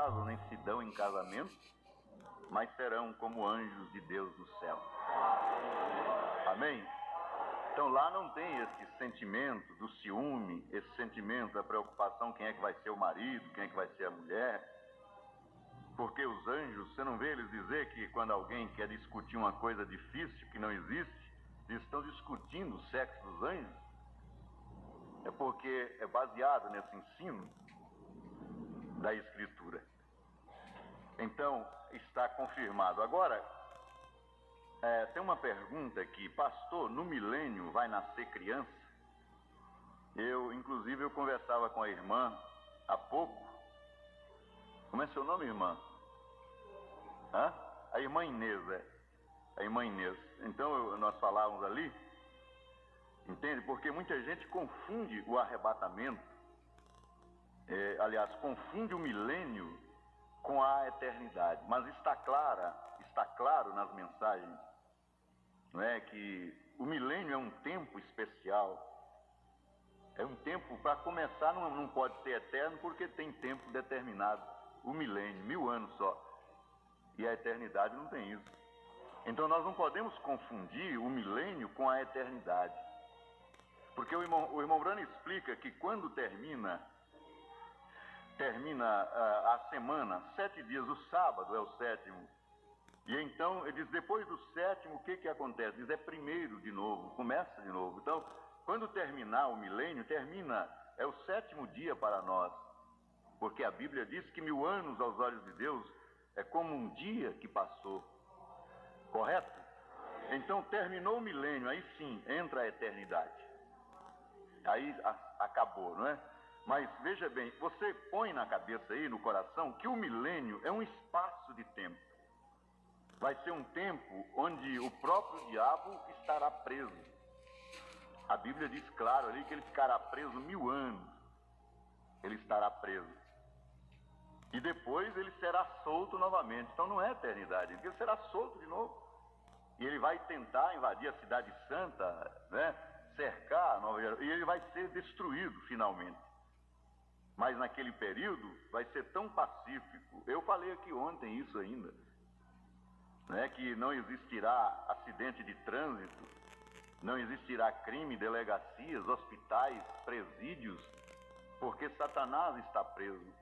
casam nem se dão em casamento, mas serão como anjos de Deus no céu. Amém? Então lá não tem esse sentimento do ciúme, esse sentimento da preocupação, quem é que vai ser o marido, quem é que vai ser a mulher. Porque os anjos, você não vê eles dizer que quando alguém quer discutir uma coisa difícil que não existe, eles estão discutindo o sexo dos anjos? É porque é baseado nesse ensino da Escritura. Então, está confirmado. Agora, tem uma pergunta aqui: pastor, no milênio vai nascer criança? Inclusive, eu conversava com a irmã há pouco. Como é seu nome, irmã? A irmã Inês, a irmã Inês. Então, nós falávamos ali, entende? Porque muita gente confunde o arrebatamento, confunde o milênio com a eternidade. Mas está claro nas mensagens, não é, que o milênio é um tempo especial. É um tempo, para começar, não pode ser eterno, porque tem tempo determinado. O milênio, 1000 anos só. E a eternidade não tem isso. Então nós não podemos confundir o milênio com a eternidade. Porque o irmão Brano explica que quando termina a semana, 7 dias, o sábado é o 7º. E então ele diz, depois do 7º, o que acontece? Diz, é primeiro de novo, começa de novo. Então, quando terminar o milênio, é o 7º dia para nós. Porque a Bíblia diz que 1000 anos aos olhos de Deus é como um dia que passou. Correto? Então, terminou o milênio, aí sim, entra a eternidade. Aí acabou, não é? Mas veja bem, você põe na cabeça aí, no coração, que o milênio é um espaço de tempo. Vai ser um tempo onde o próprio diabo estará preso. A Bíblia diz claro ali que ele ficará preso 1000 anos. Ele estará preso. E depois ele será solto novamente. Então não é eternidade, ele será solto de novo. E ele vai tentar invadir a cidade santa, né? Cercar a Nova Jerusalém, e ele vai ser destruído finalmente. Mas naquele período vai ser tão pacífico. Eu falei aqui ontem isso ainda, né? Que não existirá acidente de trânsito, não existirá crime, delegacias, hospitais, presídios, porque Satanás está preso.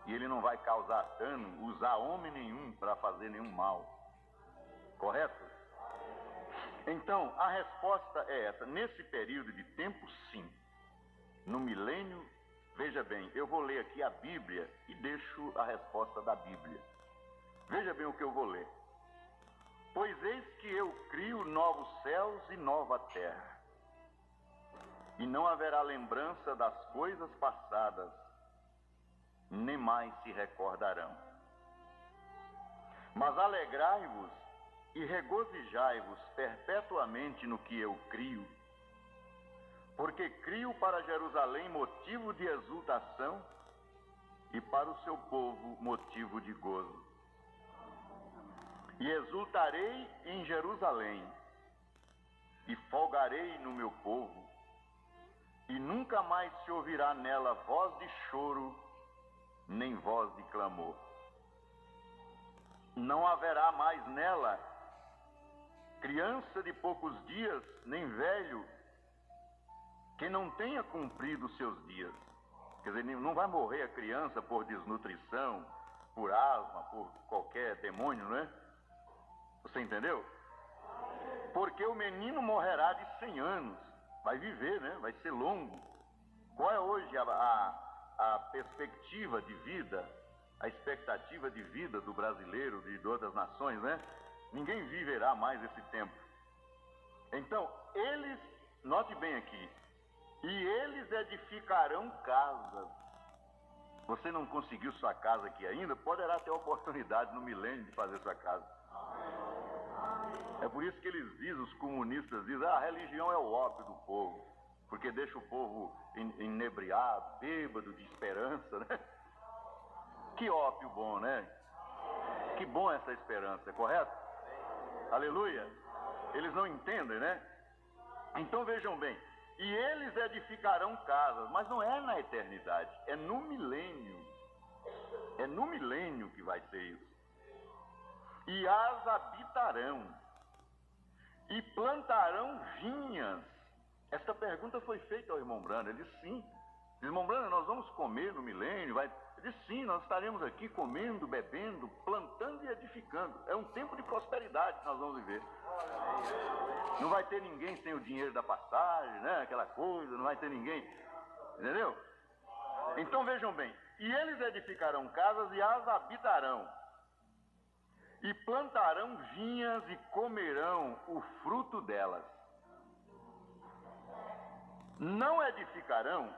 E ele não vai causar dano, usar homem nenhum para fazer nenhum mal. Correto? Então, a resposta é essa. Nesse período de tempo, sim. No milênio, veja bem, eu vou ler aqui a Bíblia e deixo a resposta da Bíblia. Veja bem o que eu vou ler. Pois eis que eu crio novos céus e nova terra, e não haverá lembrança das coisas passadas, nem mais se recordarão. Mas alegrai-vos e regozijai-vos perpetuamente no que eu crio, porque crio para Jerusalém motivo de exultação e para o seu povo motivo de gozo. E exultarei em Jerusalém e folgarei no meu povo, e nunca mais se ouvirá nela voz de choro, nem voz de clamor. Não haverá mais nela criança de poucos dias, nem velho que não tenha cumprido os seus dias. Quer dizer, não vai morrer a criança por desnutrição, por asma, por qualquer demônio, não é? Você entendeu? Porque o menino morrerá de 100 anos, vai viver, né? Vai ser longo. Qual é hoje a perspectiva de vida, a expectativa de vida do brasileiro, de outras nações, né? Ninguém viverá mais esse tempo. Então, eles, note bem aqui, e eles edificarão casas. Você não conseguiu sua casa aqui ainda, poderá ter oportunidade no milênio de fazer sua casa. É por isso que eles dizem, os comunistas dizem, a religião é o ópio do povo, porque deixa o povo inebriado, bêbado de esperança, né? Que ópio bom, né? Que bom essa esperança, correto? Aleluia! Eles não entendem, né? Então vejam bem, e eles edificarão casas, mas não é na eternidade, é no milênio. É no milênio que vai ser isso. E as habitarão, e plantarão vinhas. Esta pergunta foi feita ao irmão Brando. Ele disse sim. Irmão Brando, nós vamos comer no milênio? Ele disse sim, nós estaremos aqui comendo, bebendo, plantando e edificando. É um tempo de prosperidade que nós vamos viver. Não vai ter ninguém sem o dinheiro da passagem, né? Aquela coisa, não vai ter ninguém. Entendeu? Então vejam bem, e eles edificarão casas e as habitarão, e plantarão vinhas e comerão o fruto delas. Não edificarão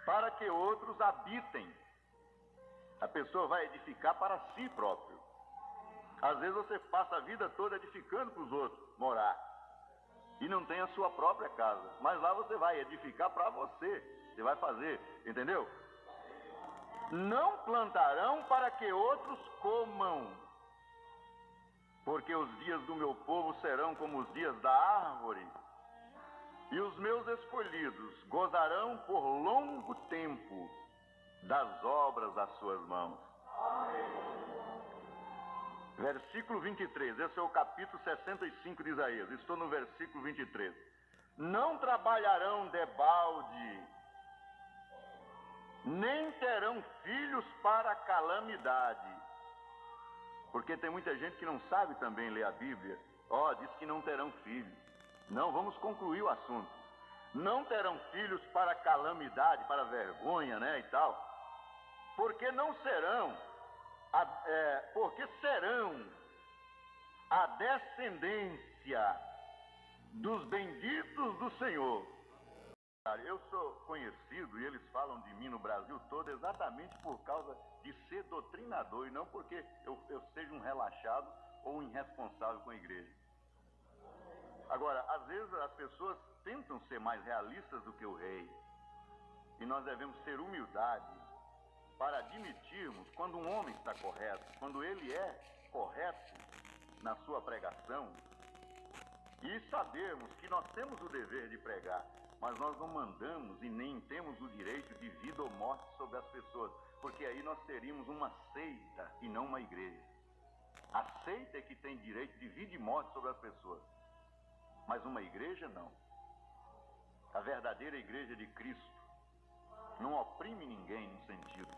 para que outros habitem. A pessoa vai edificar para si próprio. Às vezes você passa a vida toda edificando para os outros morar, e não tem a sua própria casa, mas lá você vai edificar para você. Você vai fazer, entendeu? Não plantarão para que outros comam, porque os dias do meu povo serão como os dias da árvore, e os meus escolhidos gozarão por longo tempo das obras das suas mãos. Versículo 23, esse é o capítulo 65 de Isaías, estou no versículo 23. Não trabalharão debalde, nem terão filhos para calamidade. Porque tem muita gente que não sabe também ler a Bíblia. Diz que não terão filhos. Não, vamos concluir o assunto. Não terão filhos para calamidade, para vergonha, né, e tal. Porque não serão, porque serão a descendência dos benditos do Senhor. Eu sou conhecido, e eles falam de mim no Brasil todo, exatamente por causa de ser doutrinador, e não porque eu seja um relaxado ou um irresponsável com a igreja. Agora, às vezes as pessoas tentam ser mais realistas do que o rei, e nós devemos ter humildade para admitirmos quando um homem está correto, quando ele é correto na sua pregação, e sabermos que nós temos o dever de pregar, mas nós não mandamos e nem temos o direito de vida ou morte sobre as pessoas, porque aí nós teríamos uma seita e não uma igreja. A seita é que tem direito de vida e morte sobre as pessoas, mas uma igreja não. A verdadeira igreja de Cristo não oprime ninguém no sentido.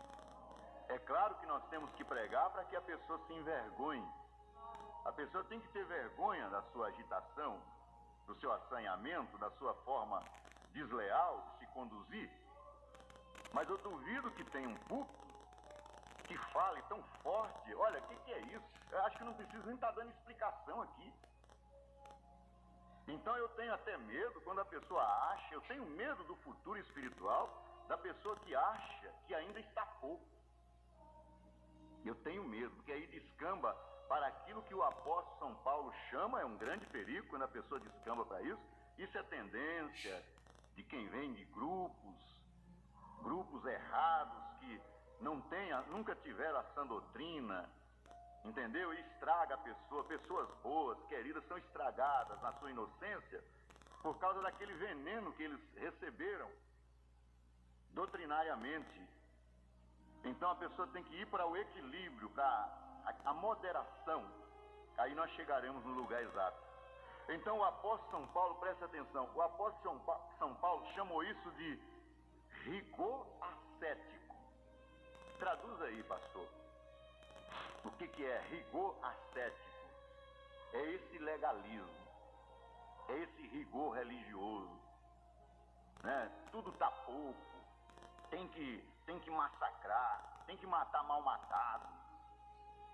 É claro que nós temos que pregar para que a pessoa se envergonhe. A pessoa tem que ter vergonha da sua agitação, do seu assanhamento, da sua forma desleal de se conduzir. Mas eu duvido que tenha um púlpito que fale tão forte. Olha, o que é isso? Eu acho que não preciso nem estar dando explicação aqui. Então eu tenho até medo quando a pessoa acha, eu tenho medo do futuro espiritual da pessoa que acha que ainda está pouco. Eu tenho medo, porque aí descamba para aquilo que o apóstolo São Paulo chama, é um grande perigo quando a pessoa descamba para isso. Isso é tendência de quem vem de grupos errados, que nunca tiveram a sã doutrina, entendeu? E estraga a pessoa. Pessoas boas, queridas, são estragadas na sua inocência por causa daquele veneno que eles receberam doutrinariamente. Então a pessoa tem que ir para o equilíbrio, para a moderação. Aí nós chegaremos no lugar exato. Então o apóstolo São Paulo, presta atenção, o apóstolo São Paulo chamou isso de rigor ascético. Traduz aí, pastor. O que é rigor ascético? É esse legalismo, é esse rigor religioso, né? Tudo tá pouco, tem que massacrar, tem que matar mal matado.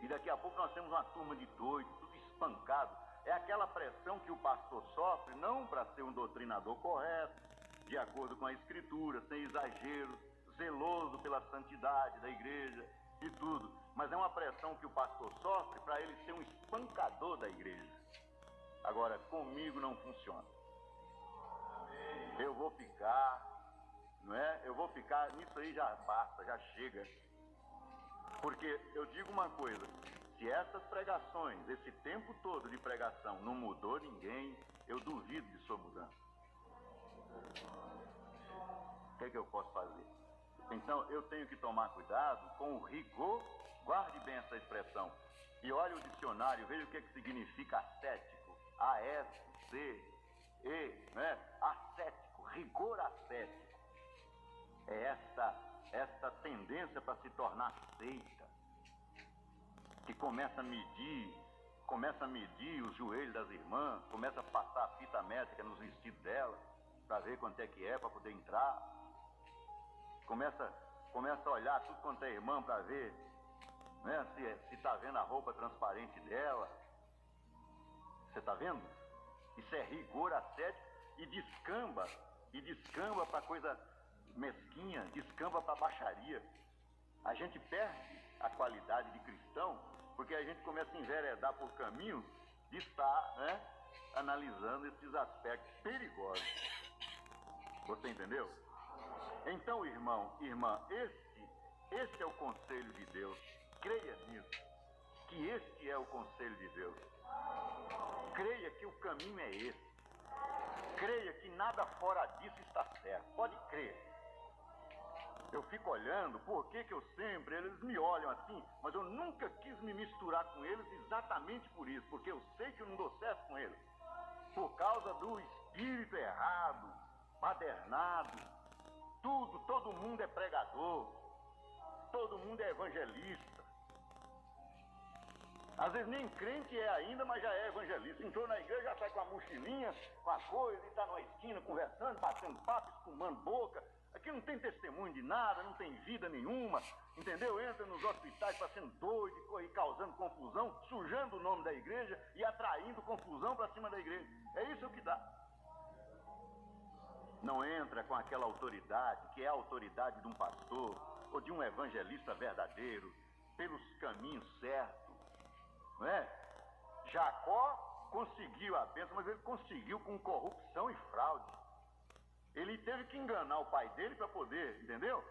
E daqui a pouco nós temos uma turma de doidos, tudo espancado. É aquela pressão que o pastor sofre, não para ser um doutrinador correto, de acordo com a Escritura, sem exageros, zeloso pela santidade da igreja e tudo. Mas é uma pressão que o pastor sofre para ele ser um espancador da igreja. Agora, comigo não funciona. Eu vou ficar, não é? Eu vou ficar, nisso aí já basta, já chega. Porque eu digo uma coisa, se essas pregações, esse tempo todo de pregação não mudou ninguém, eu duvido de sua mudança. O que é que eu posso fazer? Então eu tenho que tomar cuidado com o rigor, guarde bem essa expressão, e olhe o dicionário, veja o que significa ascético, A-S-C-E, né? Ascético, rigor ascético. É esta tendência para se tornar seita, que começa a medir os joelhos das irmãs, começa a passar a fita métrica nos vestidos dela, para ver quanto é que é, para poder entrar. Começa a olhar tudo quanto é irmã para ver, né, se está vendo a roupa transparente dela. Você está vendo? Isso é rigor ascético e descamba para coisa mesquinha, descamba para baixaria. A gente perde a qualidade de cristão porque a gente começa a enveredar por caminho de estar, né, analisando esses aspectos perigosos. Você entendeu? Então, irmão, irmã, este é o conselho de Deus. Creia nisso, que este é o conselho de Deus. Creia que o caminho é esse. Creia que nada fora disso está certo. Pode crer. Eu fico olhando, por que eu sempre, eles me olham assim, mas eu nunca quis me misturar com eles exatamente por isso, porque eu sei que eu não dou certo com eles. Por causa do espírito errado, badernado. Todo mundo é pregador, todo mundo é evangelista. Às vezes nem crente é ainda, mas já é evangelista. Entrou na igreja, já sai com a mochilinha, com a coisa, e está numa esquina conversando, batendo papo, espumando boca. Aqui não tem testemunho de nada, não tem vida nenhuma, entendeu? Entra nos hospitais parecendo doido e causando confusão, sujando o nome da igreja e atraindo confusão para cima da igreja. É isso que dá. Não entra com aquela autoridade, que é a autoridade de um pastor ou de um evangelista verdadeiro, pelos caminhos certos, não é? Jacó conseguiu a bênção, mas ele conseguiu com corrupção e fraude. Ele teve que enganar o pai dele para poder, entendeu?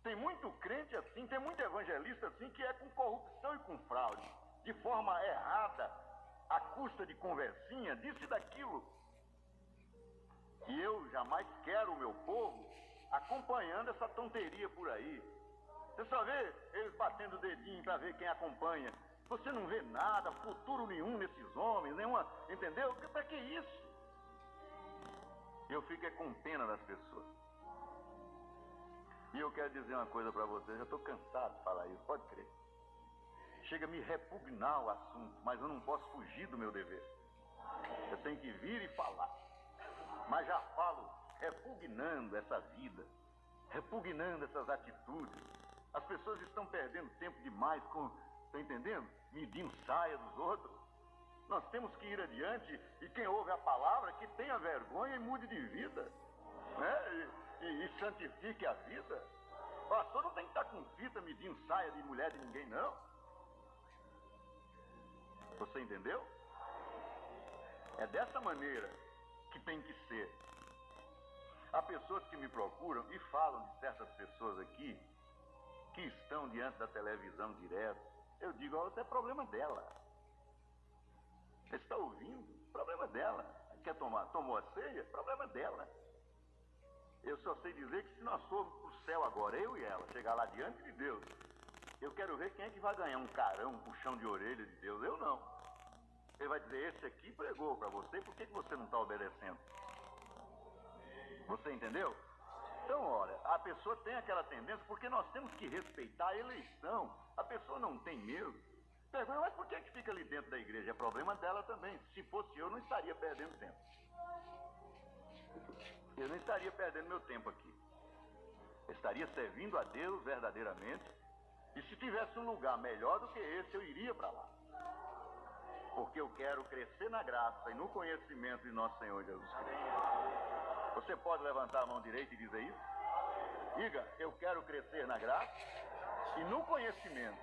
Tem muito crente assim, tem muito evangelista assim, que é com corrupção e com fraude, de forma errada, à custa de conversinha, disso e daquilo. E eu jamais quero o meu povo acompanhando essa tonteria por aí. Você só vê eles batendo o dedinho para ver quem acompanha. Você não vê nada, futuro nenhum nesses homens, nenhuma, entendeu? Para que isso? Eu fico com pena das pessoas. E eu quero dizer uma coisa para vocês, eu estou cansado de falar isso, pode crer. Chega a me repugnar o assunto, mas eu não posso fugir do meu dever. Eu tenho que vir e falar. Mas já falo repugnando essa vida, repugnando essas atitudes. As pessoas estão perdendo tempo demais com, tá entendendo? Medindo saia dos outros. Nós temos que ir adiante e quem ouve a palavra que tenha vergonha e mude de vida, né? E santifique a vida. O pastor não tem que estar com fita medindo saia de mulher de ninguém, não. Você entendeu? É dessa maneira que tem que ser. Há pessoas que me procuram e falam de certas pessoas aqui que estão diante da televisão direto. Eu digo, olha, isso é problema dela. Você está ouvindo? Problema dela. Quer tomou a ceia? Problema dela. Eu só sei dizer que se nós formos para o céu agora, eu e ela, chegar lá diante de Deus, eu quero ver quem é que vai ganhar um carão, um puxão de orelha de Deus. Eu não. Ele vai dizer, esse aqui pregou para você, por que você não está obedecendo? Você entendeu? Então, olha, a pessoa tem aquela tendência, porque nós temos que respeitar a eleição. A pessoa não tem medo. Pergunta, mas por que fica ali dentro da igreja? É problema dela também. Se fosse eu, não estaria perdendo tempo. Eu não estaria perdendo meu tempo aqui. Eu estaria servindo a Deus verdadeiramente. E se tivesse um lugar melhor do que esse, eu iria para lá. Porque eu quero crescer na graça e no conhecimento de nosso Senhor Jesus Cristo. Você pode levantar a mão direita e dizer isso? Diga, eu quero crescer na graça e no conhecimento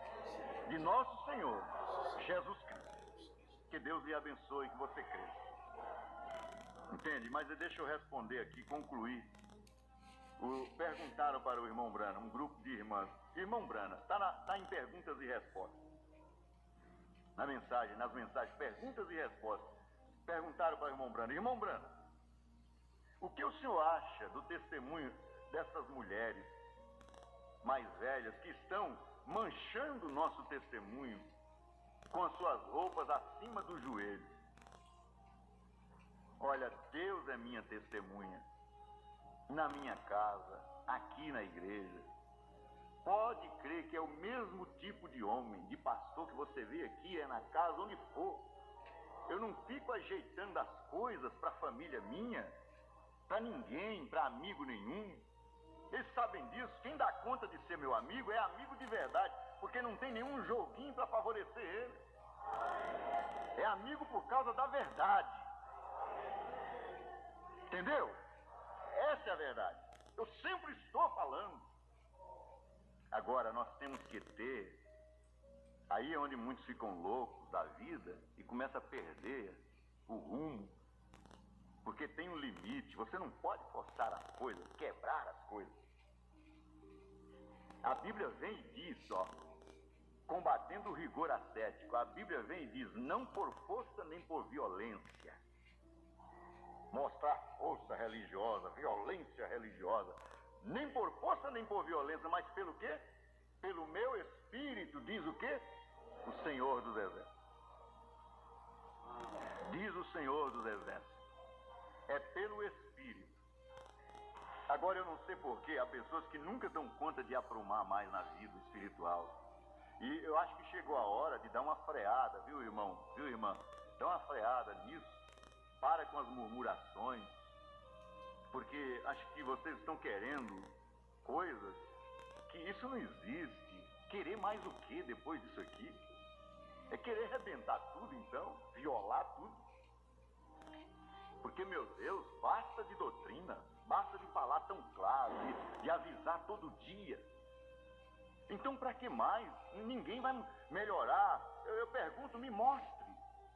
de nosso Senhor Jesus Cristo. Que Deus lhe abençoe e que você cresça. Entende? Mas deixa eu responder aqui, concluir. Perguntaram para o irmão Brana, um grupo de irmãs. Irmão Brana, está em perguntas e respostas. Nas mensagens, perguntas e respostas. Perguntaram para o irmão Brana, irmão Brana, o que o senhor acha do testemunho dessas mulheres mais velhas que estão manchando o nosso testemunho com as suas roupas acima do joelho. Olha, Deus é minha testemunha, na minha casa, aqui na igreja. Pode crer que é o mesmo tipo de homem, de pastor que você vê aqui, é na casa, onde for. Eu não fico ajeitando as coisas para a família minha, para ninguém, para amigo nenhum. Eles sabem disso. Quem dá conta de ser meu amigo é amigo de verdade, porque não tem nenhum joguinho para favorecer ele. É amigo por causa da verdade. Entendeu? Essa é a verdade. Eu sempre estou falando. Agora, nós temos que ter... Aí é onde muitos ficam loucos da vida e começam a perder o rumo. Porque tem um limite. Você não pode forçar as coisas, quebrar as coisas. A Bíblia vem e diz, ó, combatendo o rigor ascético, a Bíblia vem e diz, não por força nem por violência. Mostrar força religiosa, violência religiosa. Nem por força nem por violência, mas pelo quê? Pelo meu espírito, diz o quê? O Senhor dos Exércitos. Diz o Senhor dos Exércitos. É pelo espírito. Agora eu não sei porquê, há pessoas que nunca dão conta de aprumar mais na vida espiritual. E eu acho que chegou a hora de dar uma freada, viu, irmão? Viu, irmã? Dá uma freada nisso. Para com as murmurações. Porque acho que vocês estão querendo coisas que isso não existe. Querer mais o que depois disso aqui? É querer arrebentar tudo, então? Violar tudo? Porque, meu Deus, basta de doutrina. Basta de falar tão claro, de avisar todo dia. Então, para que mais? Ninguém vai melhorar. Eu pergunto, me mostre.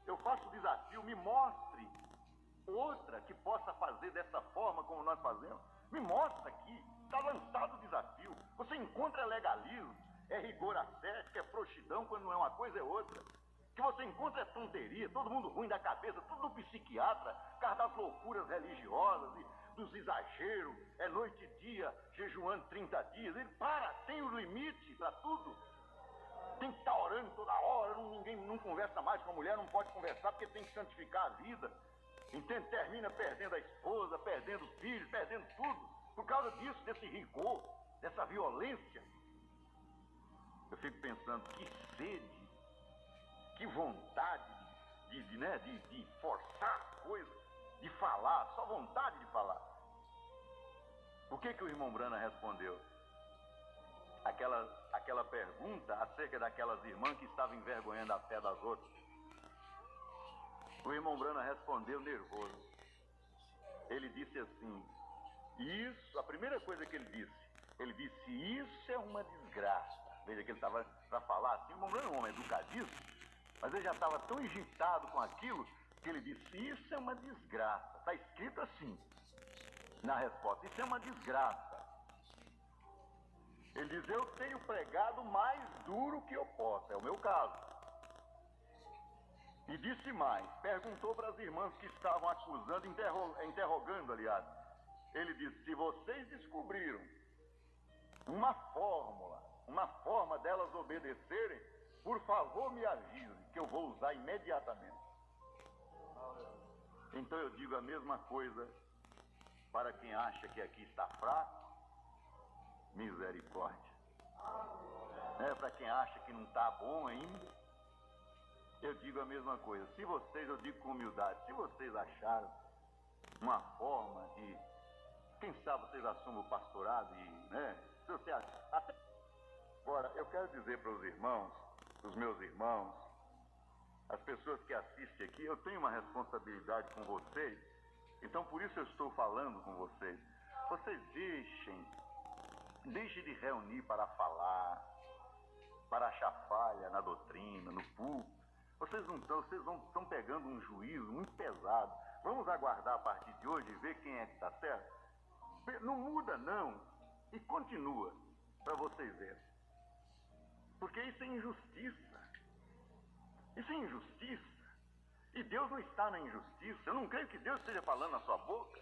Eu faço o desafio, me mostre outra que possa fazer dessa forma como nós fazemos. Me mostra aqui. Está lançado o desafio. Você encontra legalismo, é rigor ascético, é frouxidão, quando não é uma coisa é outra. Que você encontra é tonteria, todo mundo ruim da cabeça, tudo do psiquiatra, por causa das loucuras religiosas e dos exageros, é noite e dia, jejuando 30 dias. Ele tem o limite para tudo. Tem que estar orando toda hora, ninguém não conversa mais com a mulher, não pode conversar porque tem que santificar a vida. Entende? Termina perdendo a esposa, perdendo os filhos, perdendo tudo. Por causa disso, desse rigor, dessa violência. Eu fico pensando, que sede, que vontade de forçar as coisas, de falar, só vontade de falar. O que o irmão Brana respondeu? Aquela pergunta acerca daquelas irmãs que estavam envergonhando a fé das outras. O irmão Brana respondeu nervoso. Ele disse assim, a primeira coisa que ele disse, isso é uma desgraça. Veja que ele estava para falar assim, o irmão Brana é um homem educadíssimo, mas ele já estava tão agitado com aquilo, que ele disse, isso é uma desgraça. Está escrito assim, na resposta, isso é uma desgraça. Ele diz, eu tenho pregado mais duro que eu posso, é o meu caso. E disse mais, perguntou para as irmãs que estavam acusando, interrogando, aliás. Ele disse, se vocês descobriram uma forma delas obedecerem, por favor me avise, que eu vou usar imediatamente. Então eu digo a mesma coisa para quem acha que aqui está fraco, misericórdia. Para quem acha que não está bom ainda, eu digo a mesma coisa. Se vocês, eu digo com humildade, se vocês acharam uma forma de, quem sabe vocês assumem o pastorado e, se você acha. Agora, eu quero dizer para os irmãos, os meus irmãos, as pessoas que assistem aqui, eu tenho uma responsabilidade com vocês, então por isso eu estou falando com vocês. Vocês deixem de reunir para falar, para achar falha na doutrina, no púlpito. Vocês estão pegando um juízo muito pesado. Vamos aguardar a partir de hoje e ver quem é que está certo? Não muda não, e continua, para vocês verem. Porque isso é injustiça. Isso é injustiça. E Deus não está na injustiça. Eu não creio que Deus esteja falando na sua boca.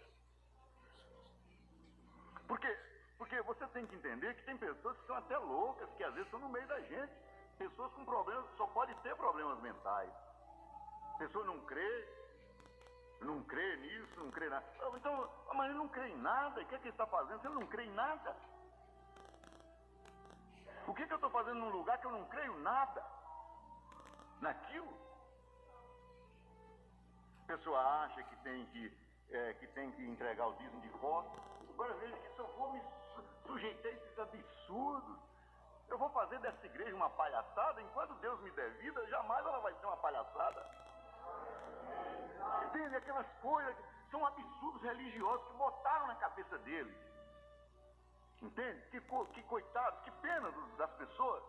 Porque Porque você tem que entender que tem pessoas que são até loucas, que às vezes estão no meio da gente. Pessoas com problemas, só pode ter problemas mentais. A pessoa não crê nisso, não crê nada. Então, mas ele não crê em nada, e o que é que ele está fazendo? Ele não crê em nada. O que é que eu estou fazendo num lugar que eu não creio nada? Naquilo? A pessoa acha que tem que entregar o dízimo de volta. Agora veja que se eu for me sujeitar a esses absurdos, eu vou fazer dessa igreja uma palhaçada, enquanto Deus me der vida, jamais ela vai ser uma palhaçada. Entende? Aquelas coisas que são absurdos religiosos que botaram na cabeça deles. Entende? Que coitados, que pena das pessoas.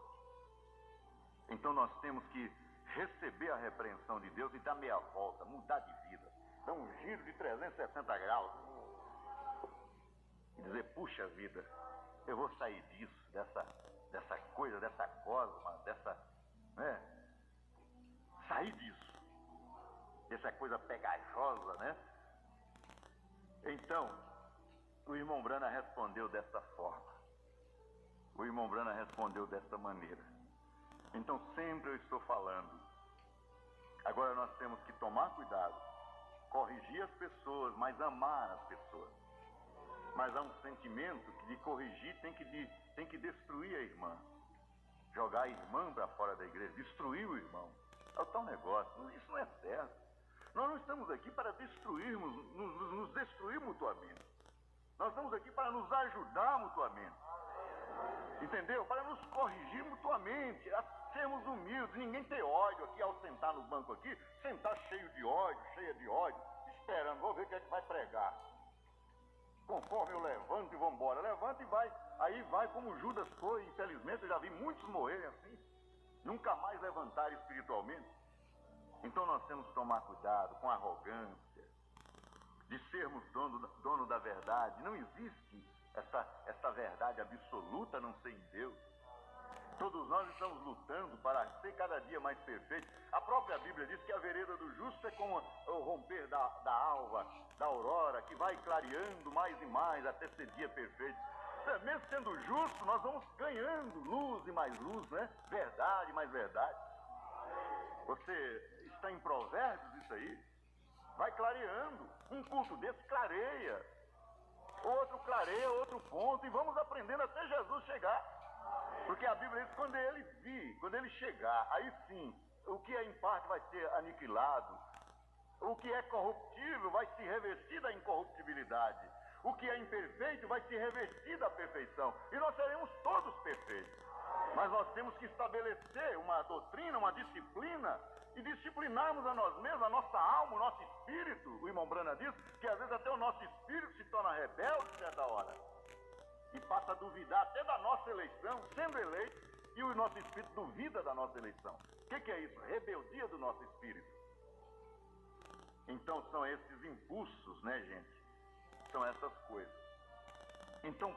Então nós temos que receber a repreensão de Deus e dar meia volta, mudar de vida, dar um giro de 360 graus e dizer, puxa vida, eu vou sair disso, dessa coisa, dessa cosma, sair disso, dessa coisa pegajosa, né? Então, o irmão Brana respondeu dessa forma. O irmão Brana respondeu dessa maneira. Então, sempre eu estou falando. Agora nós temos que tomar cuidado, corrigir as pessoas, mas amar as pessoas. Mas há um sentimento que de corrigir tem que destruir a irmã. Jogar a irmã para fora da igreja, destruir o irmão. É o tal negócio. Isso não é certo. Nós não estamos aqui para destruirmos, nos destruir mutuamente. Nós estamos aqui para nos ajudar mutuamente. Entendeu? Para nos corrigir mutuamente, a sermos humildes, ninguém ter ódio aqui ao sentar no banco aqui, sentar cheio de ódio, cheia de ódio, esperando, vou ver o que é que vai pregar. Conforme eu levanto e vou embora, levanta e vai, aí vai como Judas foi, infelizmente eu já vi muitos morrerem assim, nunca mais levantar espiritualmente. Então nós temos que tomar cuidado com a arrogância, de sermos dono da verdade. Não existe essa verdade absoluta a não ser em Deus. Todos nós estamos lutando para ser cada dia mais perfeitos. A própria Bíblia diz que a vereda do justo é como o romper da alva, da aurora, que vai clareando mais e mais até ser dia perfeito. Mesmo sendo justo, nós vamos ganhando luz e mais luz, né? Verdade e mais verdade. Você está em Provérbios isso aí? Vai clareando. Um culto desse clareia. Outro clareia, outro ponto. E vamos aprendendo até Jesus chegar. Porque a Bíblia diz que quando ele chegar, aí sim, o que é em parte vai ser aniquilado. O que é corruptível vai se revestir da incorruptibilidade. O que é imperfeito vai se revestir da perfeição. E nós seremos todos perfeitos. Mas nós temos que estabelecer uma doutrina, uma disciplina, e disciplinarmos a nós mesmos, a nossa alma, o nosso espírito. O irmão Brana diz que às vezes até o nosso espírito se torna rebelde certa hora. E passa a duvidar até da nossa eleição, sendo eleito, e o nosso espírito duvida da nossa eleição. O que é isso? Rebeldia do nosso espírito. Então são esses impulsos, né, gente? São essas coisas. Então